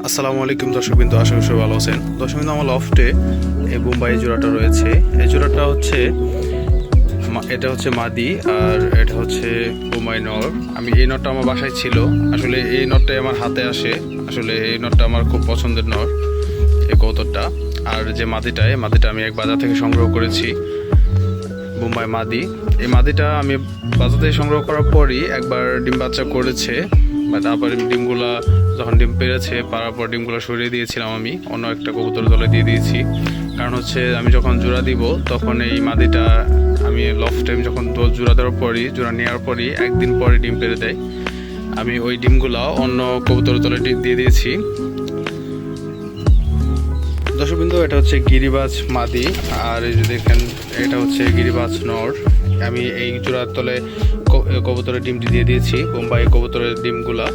আসসালামু আলাইকুম দর্শকবৃন্দ, আশা করি সবাই ভালো আছেন। দর্শকবৃন্দ, আমার লফটে এই বোম্বাই জোড়াটা রয়েছে। এই জোড়াটা হচ্ছে এটা হচ্ছে মাদি আর এটা হচ্ছে বোম্বাই নর। আমি এই নটটা আমার বাসায় ছিল। আসলে এই নটটাই আমার হাতে আসে। আসলে এই নটটা আমার খুব পছন্দের নর, এই কবুতরটা। আর যে মাদিটা আমি এক বাজার থেকে সংগ্রহ করেছি, বোম্বাই মাদি। এই মাদিটা আমি বাজার থেকে সংগ্রহ করার পরই একবার ডিম বাচ্চা করেছে, বা তারপরে ডিমগুলা যখন ডিম পেরেছে, পারার পর ডিমগুলো সরিয়ে দিয়েছিলাম, আমি অন্য একটা কবুতর দলে দিয়ে দিয়েছি। কারণ হচ্ছে আমি যখন জোড়া দিব তখন এই মাদিটা আমি লফট টাইম যখন জোড়া দেওয়ার পরই, জোড়া নেওয়ার পরই একদিন পরে ডিম পেরে দেয়। আমি ওই ডিমগুলো অন্য কবুতর দলে দিয়ে দিয়েছি। দর্শকবৃন্দ, এটা হচ্ছে গিরিবাজ মাদি, আর এই যে দেখেন এটা হচ্ছে গিরিবাজ নর। আমি এই জোড়ার তলে কবুতরের ডিমটি দিয়ে দিয়েছি, বোম্বাই কবুতরের ডিমগুলা।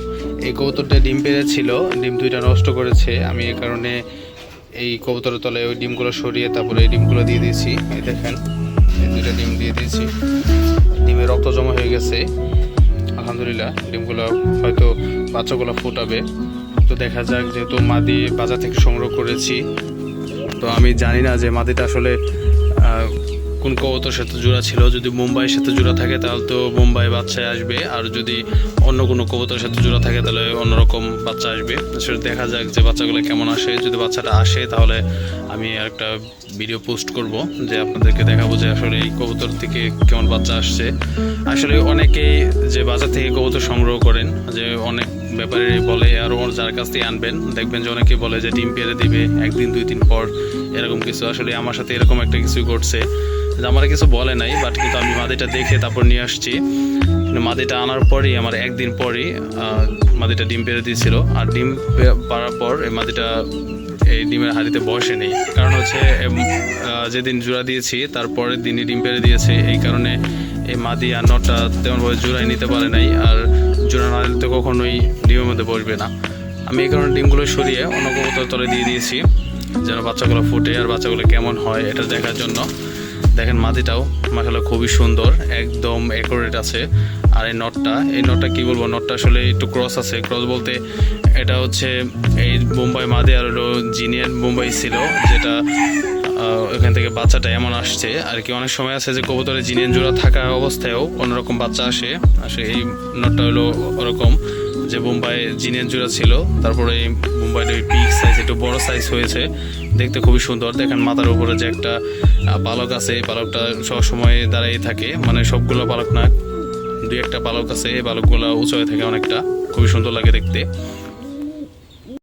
এই কবুতরটা ডিম পেরেছিল, ডিম দুইটা নষ্ট করেছে। আমি এই কারণে এই কবুতরের তলে ওই ডিমগুলো সরিয়ে তারপরে এই ডিমগুলো দিয়ে দিয়েছি। এই দেখেন, এই দুইটা ডিম দিয়ে দিয়েছি। ডিমে রক্ত জমা হয়ে গেছে, আলহামদুলিল্লাহ। ডিমগুলো হয়তো বাচ্চাগুলো ফুটাবে। তো দেখা যাক, যেহেতু মাদি বাজার থেকে সংগ্রহ করেছি, তো আমি জানি না যে মাদিটা আসলে কোন কবুতরের সাথে জোড়া ছিল। যদি মুম্বাইয়ের সাথে জোড়া থাকে তাহলে তো মুম্বাই বাচ্চায় আসবে, আর যদি অন্য কোনো কবুতরের সাথে জোড়া থাকে তাহলে অন্যরকম বাচ্চা আসবে। সেটা দেখা যাক যে বাচ্চাগুলো কেমন আসে। যদি বাচ্চাটা আসে তাহলে আমি একটা ভিডিও পোস্ট করব, যে আপনাদেরকে দেখাবো যে আসলে এই কবুতর থেকে কেমন বাচ্চা আসছে। আসলে অনেকেই যে বাজার থেকে কবুতর সংগ্রহ করেন, যে অনেক ব্যাপারে বলে, আর যার কাছ থেকে আনবেন দেখবেন যে অনেকে বলে যে ডিম পেরে দিবে একদিন 2 দিন পর, এরকম কিছু। আসলে আমার সাথে এরকম একটা কিছু ঘটছে, যে আমার কিছু বলে নাই, বাট কিন্তু আমি মাদিটা দেখে তারপর নিয়ে আসছি। মাদিটা আনার পরই আমার একদিন পরই মাদিটা ডিম পেরে দিয়েছিল। আর ডিম পাড়ার পর এই মাদিটা এই ডিমের হাড়িতে বসে নেই, কারণ হচ্ছে যেদিন জোড়া দিয়েছি তারপরের দিনই ডিম পেরে দিয়েছে। এই কারণে এই মাদি আর নটটা তেমনভাবে জোড়াই নিতে পারে নাই, আর জোড়া না দিলে তো কখনোই ডিমের মধ্যে বসবে না। আমি এই কারণে ডিমগুলো সরিয়ে অন্য কবুতর তলে দিয়ে দিয়েছি, যেন বাচ্চাগুলো ফুটে আর বাচ্চাগুলো কেমন হয় এটা দেখার জন্য। দেখেন, মাদিটাও মাশাআল্লাহ খুবই সুন্দর, একদম অ্যাকুরেট আছে। আর এই নটটা কি বলবো, নটটা আসলে একটু ক্রস আছে। ক্রস বলতে এটা হচ্ছে এই বোম্বাই মাদি আর হলো জিনিয়ান বোম্বাই ছিল, যেটা ওখান থেকে বাচ্চাটা এমন আসছে আর কি। অনেক সময় আছে যে কবুতরে জিনিয়ান জোড়া থাকা অবস্থায়ও অন্যরকম বাচ্চা আসে। এই নটটা হলো ওরকম, যে বোম্বাই জিনিয়ান জোড়া ছিল, তারপরে এই বোম্বাইটা ওই পিক সাইজ, একটু বড় সাইজ হয়েছে, দেখতে খুবই সুন্দর। দেখেন মাথার উপরে যে একটা পালক আছে, এই পালকটা সবসময় দাঁড়িয়ে থাকে, মানে সবগুলো পালক না, 2-1টা পালক আছে, এই পালকগুলো উঁচু হয়ে থাকে অনেকটা, খুবই সুন্দর লাগে দেখতে।